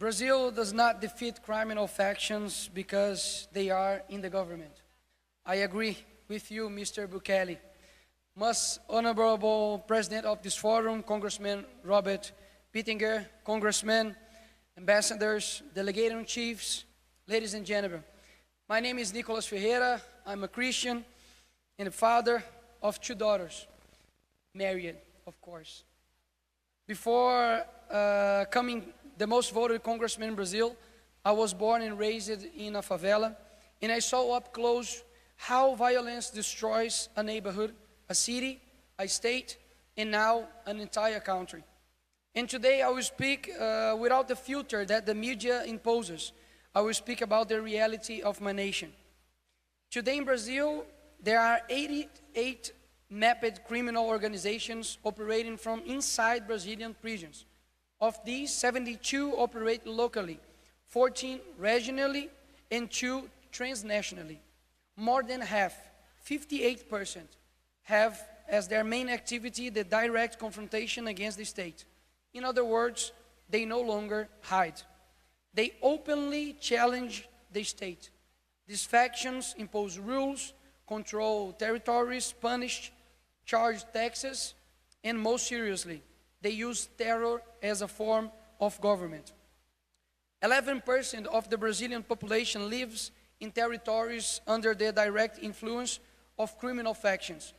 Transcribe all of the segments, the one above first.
Brazil does not defeat criminal factions because they are in the government. I agree with you, Mr. Bukele. Most honorable president of this forum, Congressman Robert Pittenger, congressmen, ambassadors, delegation chiefs, ladies and gentlemen. My name is Nicolas Ferreira. I'm a Christian and a father of two daughters, married, of course. Before coming the most voted congressman in Brazil, I was born and raised in a favela, and I saw up close how violence destroys a neighborhood, a city, a state, and now an entire country. And today I will speak without the filter that the media imposes. I will speak about the reality of my nation. Today in Brazil, there are 88 mapped criminal organizations operating from inside Brazilian prisons. Of these, 72 operate locally, 14 regionally, and 2 transnationally. More than half, 58%, have as their main activity the direct confrontation against the state. In other words, they no longer hide. They openly challenge the state. These factions impose rules, control territories, punish, charge taxes, and most seriously, they use terror as a form of government. 11% of the Brazilian population lives in territories under the direct influence of criminal factions.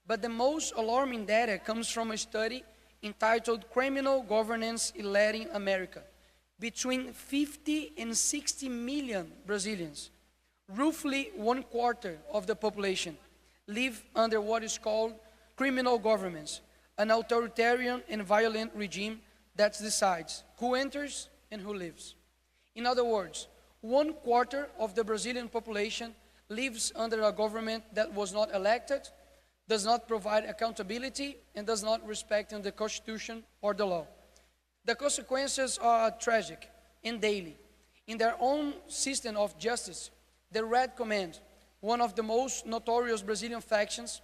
But the most alarming data comes from a study entitled Criminal Governance in Latin America. Between 50 and 60 million Brazilians, roughly 1/4 of the population, live under what is called criminal governments, an authoritarian and violent regime that decides who enters and who lives. In other words, 1/4 of the Brazilian population lives under a government that was not elected, does not provide accountability, and does not respect the Constitution or the law. The consequences are tragic and daily. In their own system of justice, the Red Command, one of the most notorious Brazilian factions,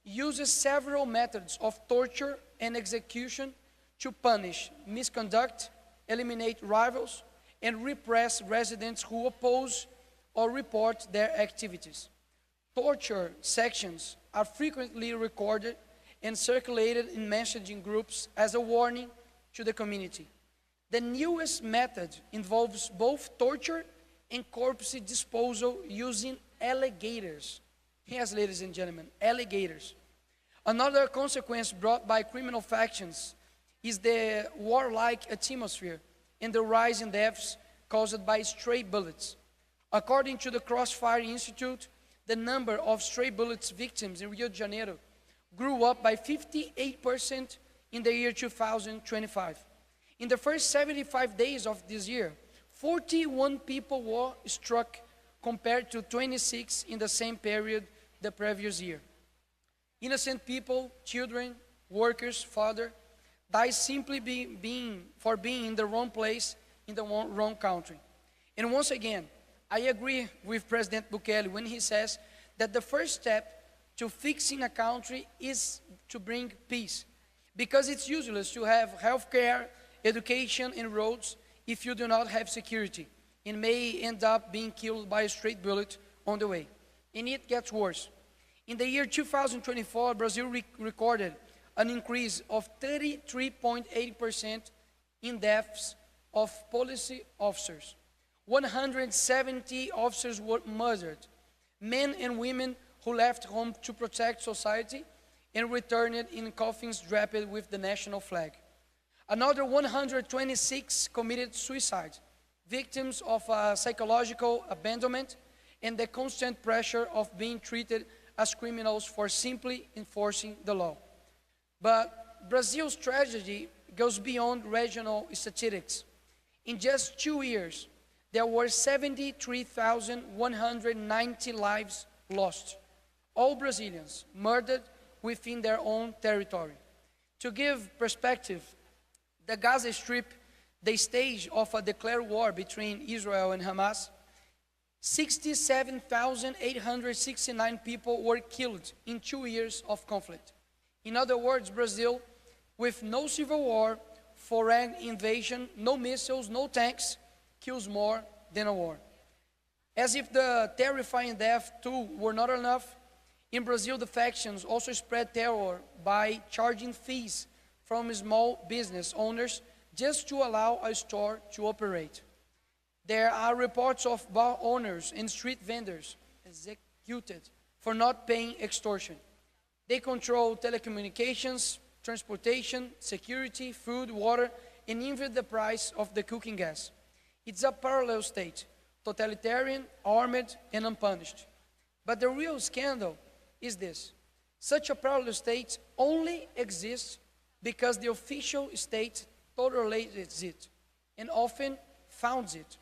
uses several methods of torture and execution to punish misconduct, eliminate rivals, and repress residents who oppose or report their activities. Torture sections are frequently recorded and circulated in messaging groups as a warning to the community. The newest method involves both torture and corpse disposal using alligators. Yes, ladies and gentlemen, alligators. Another consequence brought by criminal factions is the warlike atmosphere and the rise in deaths caused by stray bullets. According to the Crossfire Institute, the number of stray bullets victims in Rio de Janeiro grew up by 58% in the year 2025. In the first 75 days of this year, 41 people were struck compared to 26 in the same period the previous year. Innocent people, children, workers, father, die simply for being in the wrong place in the wrong country. And once again, I agree with President Bukele when he says that the first step to fixing a country is to bring peace. Because it's useless to have healthcare, education, and roads if you do not have security, and may end up being killed by a straight bullet on the way. And it gets worse. In the year 2024, Brazil recorded an increase of 33.8% in deaths of police officers. 170 officers were murdered, men and women who left home to protect society and returned in coffins draped with the national flag. Another 126 committed suicide, victims of psychological abandonment and the constant pressure of being treated as criminals for simply enforcing the law. But Brazil's tragedy goes beyond regional statistics. In just 2 years, there were 73,190 lives lost, all Brazilians murdered within their own territory. To give perspective, the Gaza Strip, the stage of a declared war between Israel and Hamas, 67,869 people were killed in 2 years of conflict. In other words, Brazil, with no civil war, foreign invasion, no missiles, no tanks, kills more than a war. As if the terrifying death toll were not enough, in Brazil the factions also spread terror by charging fees from small business owners just to allow a store to operate. There are reports of bar owners and street vendors executed for not paying extortion. They control telecommunications, transportation, security, food, water, and even the price of the cooking gas. It's a parallel state, totalitarian, armed, and unpunished. But the real scandal is this. Such a parallel state only exists because the official state tolerates it and often funds it.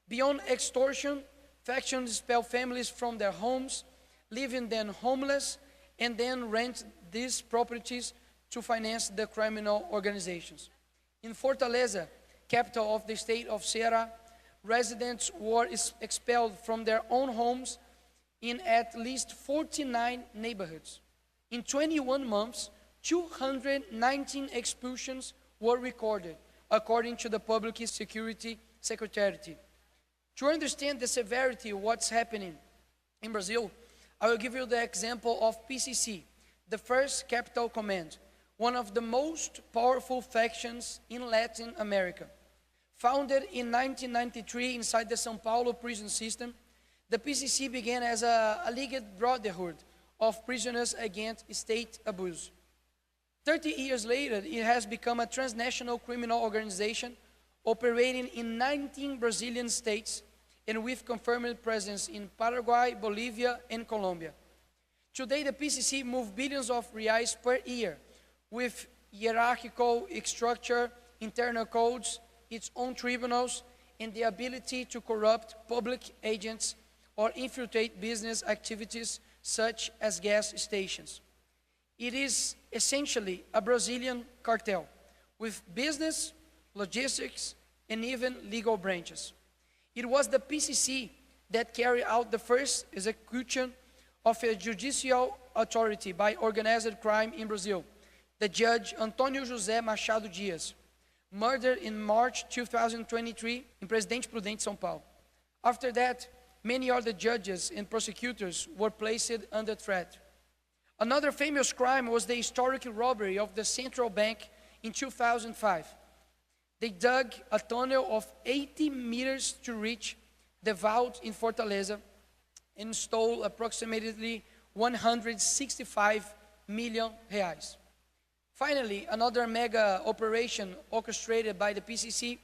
Beyond extortion, factions expel families from their homes, leaving them homeless, and then rent these properties to finance the criminal organizations. In Fortaleza, capital of the state of Ceará, residents were expelled from their own homes in at least 49 neighborhoods. In 21 months, 219 expulsions were recorded, according to the Public Security Secretariat. To understand the severity of what's happening in Brazil, I will give you the example of PCC, the First Capital Command, one of the most powerful factions in Latin America. Founded in 1993 inside the São Paulo prison system, the PCC began as a alleged brotherhood of prisoners against state abuse. 30 years later, it has become a transnational criminal organization operating in 19 Brazilian states and with confirmed presence in Paraguay, Bolivia, and Colombia. Today, the PCC moves billions of reais per year with hierarchical structure, internal codes, its own tribunals, and the ability to corrupt public agents or infiltrate business activities such as gas stations. It is essentially a Brazilian cartel with business, logistics, and even legal branches. It was the PCC that carried out the first execution of a judicial authority by organized crime in Brazil, the judge Antônio José Machado Dias, murdered in March 2023 in Presidente Prudente, São Paulo. After that, many other judges and prosecutors were placed under threat. Another famous crime was the historic robbery of the Central Bank in 2005. They dug a tunnel of 80 meters to reach the vault in Fortaleza and stole approximately 165 million reais. Finally, another mega operation orchestrated by the PCC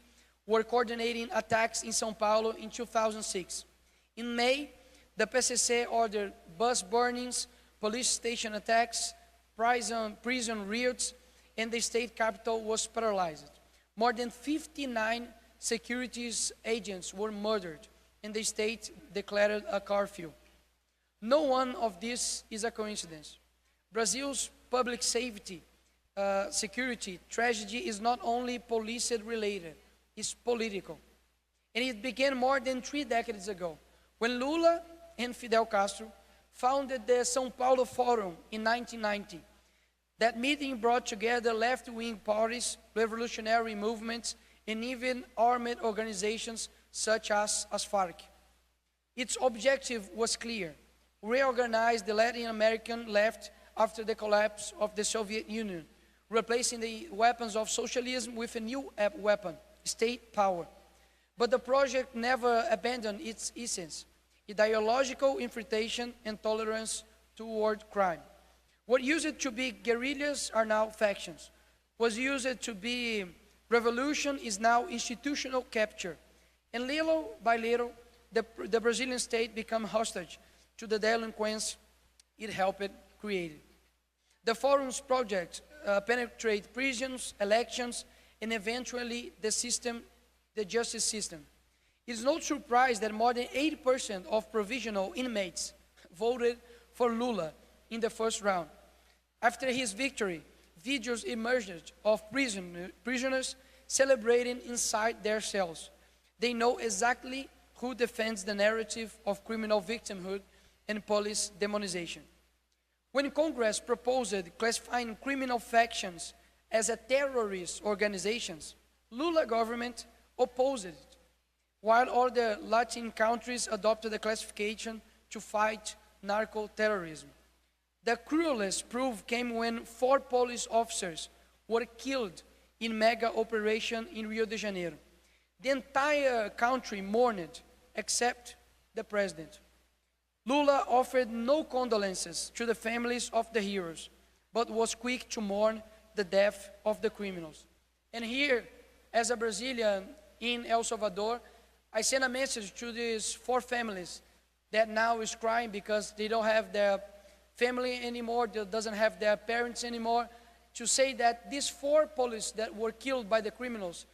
were coordinating attacks in São Paulo in 2006. In May, the PCC ordered bus burnings, police station attacks, prison riots, and the state capital was paralyzed. More than 59 securities agents were murdered, and the state declared a curfew. No one of this is a coincidence. Brazil's public safety, security tragedy is not only police-related, it's political. And it began more than 3 decades ago, when Lula and Fidel Castro founded the São Paulo Forum in 1990. That meeting brought together left-wing parties, revolutionary movements, and even armed organizations such as FARC. Its objective was clear: reorganize the Latin American left after the collapse of the Soviet Union, replacing the weapons of socialism with a new weapon, state power. But the project never abandoned its essence: ideological infiltration and tolerance toward crime. What used to be guerrillas are now factions. What used to be revolution is now institutional capture. And little by little, the Brazilian state became hostage to the delinquents it helped create. The Forum's project penetrate prisons, elections, and eventually the justice system. It is no surprise that more than 80% of provisional inmates voted for Lula in the first round. After his victory, videos emerged of prisoners celebrating inside their cells. They know exactly who defends the narrative of criminal victimhood and police demonization. When Congress proposed classifying criminal factions as a terrorist organizations, Lula government opposed it, while other Latin countries adopted the classification to fight narco-terrorism. The cruelest proof came when 4 police officers were killed in mega operation in Rio de Janeiro. The entire country mourned, except the president. Lula offered no condolences to the families of the heroes, but was quick to mourn the death of the criminals. And here, as a Brazilian in El Salvador, I send a message to these 4 families that now is crying because they don't have their family anymore, they doesn't have their parents anymore, to say that these 4 police that were killed by the criminals,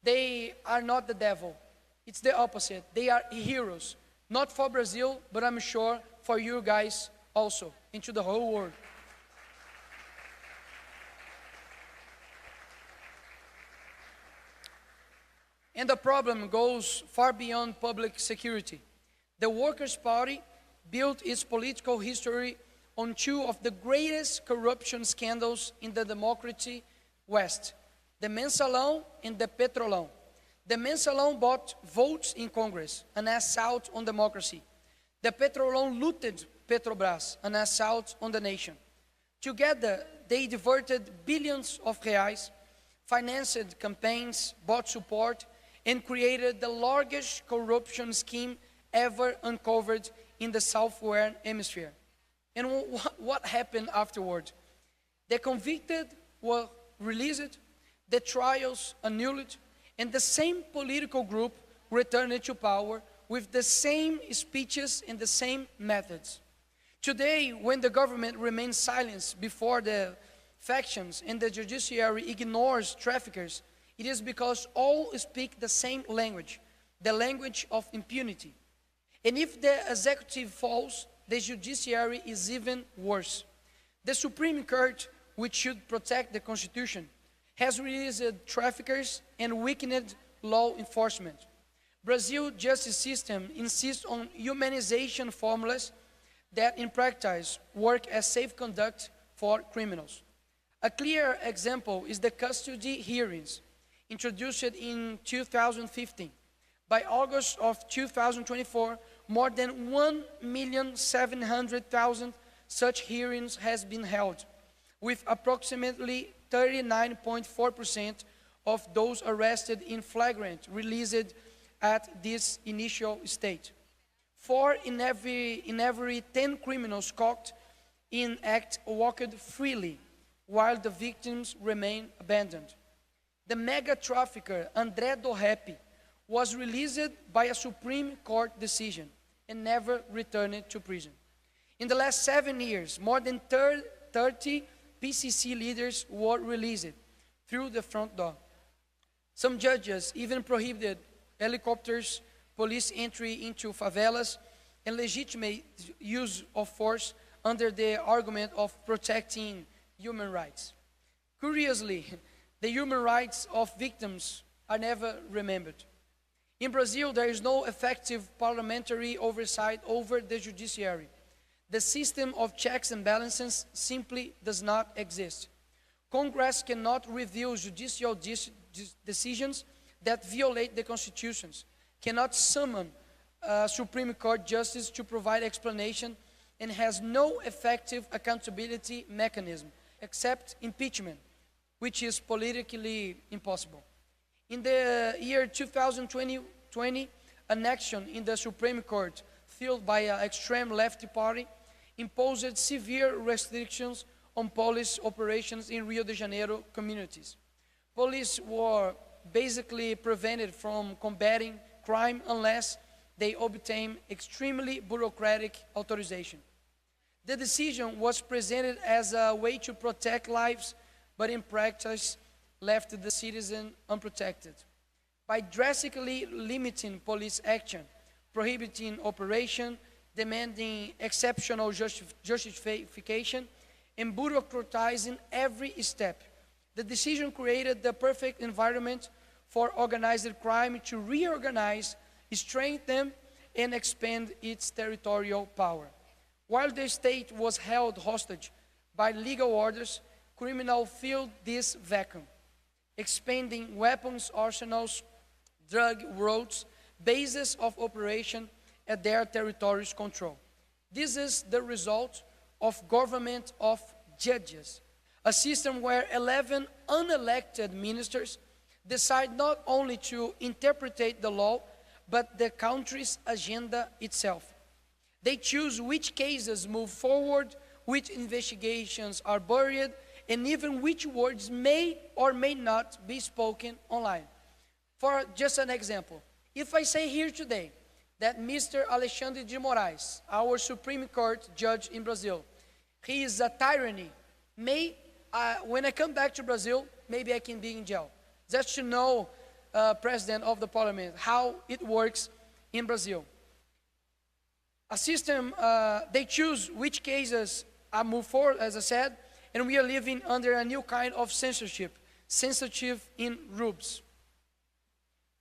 they are not the devil. It's the opposite. They are heroes. Not for Brazil, but I'm sure for you guys also, and to the whole world. And the problem goes far beyond public security. The Workers' Party built its political history on 2 of the greatest corruption scandals in the democracy West, the Mensalão and the Petrolão. The Mensalão bought votes in Congress, an assault on democracy. The Petrolão looted Petrobras, an assault on the nation. Together, they diverted billions of reais, financed campaigns, bought support, and created the largest corruption scheme ever uncovered in the Southern Hemisphere. And what happened afterward? The convicted were released, the trials annulled, and the same political group returned to power with the same speeches and the same methods. Today, when the government remains silent before the factions and the judiciary ignores traffickers, it is because all speak the same language, the language of impunity. And if the executive falls, the judiciary is even worse. The Supreme Court, which should protect the Constitution, has released traffickers and weakened law enforcement. Brazil's justice system insists on humanization formulas that in practice work as safe conduct for criminals. A clear example is the custody hearings introduced in 2015. By August of 2024, more than 1,700,000 such hearings has been held, with approximately 39.4% of those arrested in flagrant released at this initial stage. 4 in every 10 criminals caught in act walked freely, while the victims remain abandoned. The mega trafficker André do Rap was released by a Supreme Court decision and never returned to prison. In the last 7 years, more than 30 PCC leaders were released through the front door. Some judges even prohibited helicopters, police entry into favelas, and legitimate use of force under the argument of protecting human rights. Curiously, the human rights of victims are never remembered. In Brazil, there is no effective parliamentary oversight over the judiciary. The system of checks and balances simply does not exist. Congress cannot review judicial decisions that violate the constitutions, cannot summon a Supreme Court justice to provide explanation, and has no effective accountability mechanism except impeachment, which is politically impossible. In the year 2020, an action in the Supreme Court, fueled by an extreme left party, imposed severe restrictions on police operations in Rio de Janeiro communities. Police were basically prevented from combating crime unless they obtained extremely bureaucratic authorization. The decision was presented as a way to protect lives, but in practice left the citizen unprotected. By drastically limiting police action, prohibiting operation, demanding exceptional justification, and bureaucratizing every step, the decision created the perfect environment for organized crime to reorganize, strengthen, and expand its territorial power. While the state was held hostage by legal orders, criminals filled this vacuum, expanding weapons arsenals, drug routes, bases of operation at their territory's control. This is the result of government of judges, a system where 11 unelected ministers decide not only to interpret the law, but the country's agenda itself. They choose which cases move forward, which investigations are buried, and even which words may or may not be spoken online. For just an example, if I say here today that Mr. Alexandre de Moraes, our Supreme Court judge in Brazil, he is a tyranny, when I come back to Brazil, maybe I can be in jail. Just to know, President of the Parliament, how it works in Brazil. A system, they choose which cases move forward, as I said, and we are living under a new kind of censorship in rubes.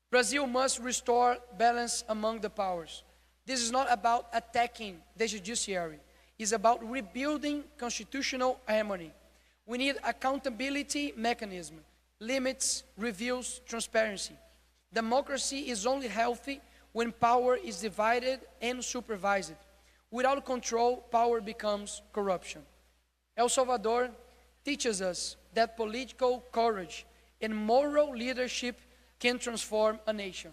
Brazil must restore balance among the powers. This is not about attacking the judiciary. It's about rebuilding constitutional harmony. We need accountability mechanism, limits, reviews, transparency. Democracy is only healthy when power is divided and supervised. Without control, power becomes corruption. El Salvador teaches us that political courage and moral leadership can transform a nation.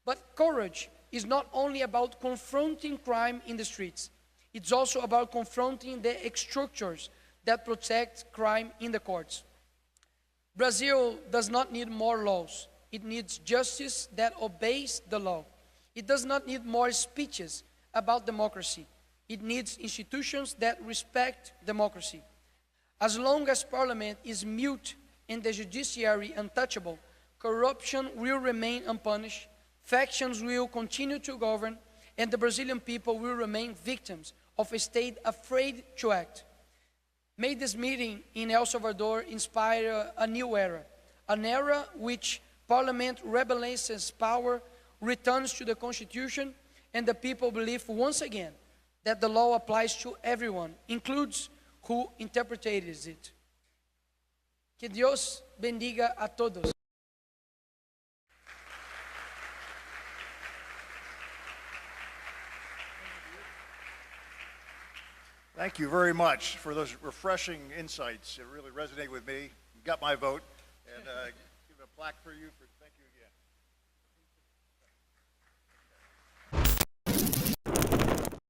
But courage is not only about confronting crime in the streets. It's also about confronting the structures that protect crime in the courts. Brazil does not need more laws. It needs justice that obeys the law. It does not need more speeches about democracy. It needs institutions that respect democracy. As long as Parliament is mute and the judiciary untouchable, corruption will remain unpunished, factions will continue to govern, and the Brazilian people will remain victims of a state afraid to act. May this meeting in El Salvador inspire a new era, an era which Parliament rebalances power, returns to the Constitution, and the people believe once again that the law applies to everyone, includes who interprets it. Que Dios bendiga a todos. Thank you very much for those refreshing insights. It really resonated with me. You got my vote. And give a plaque for you for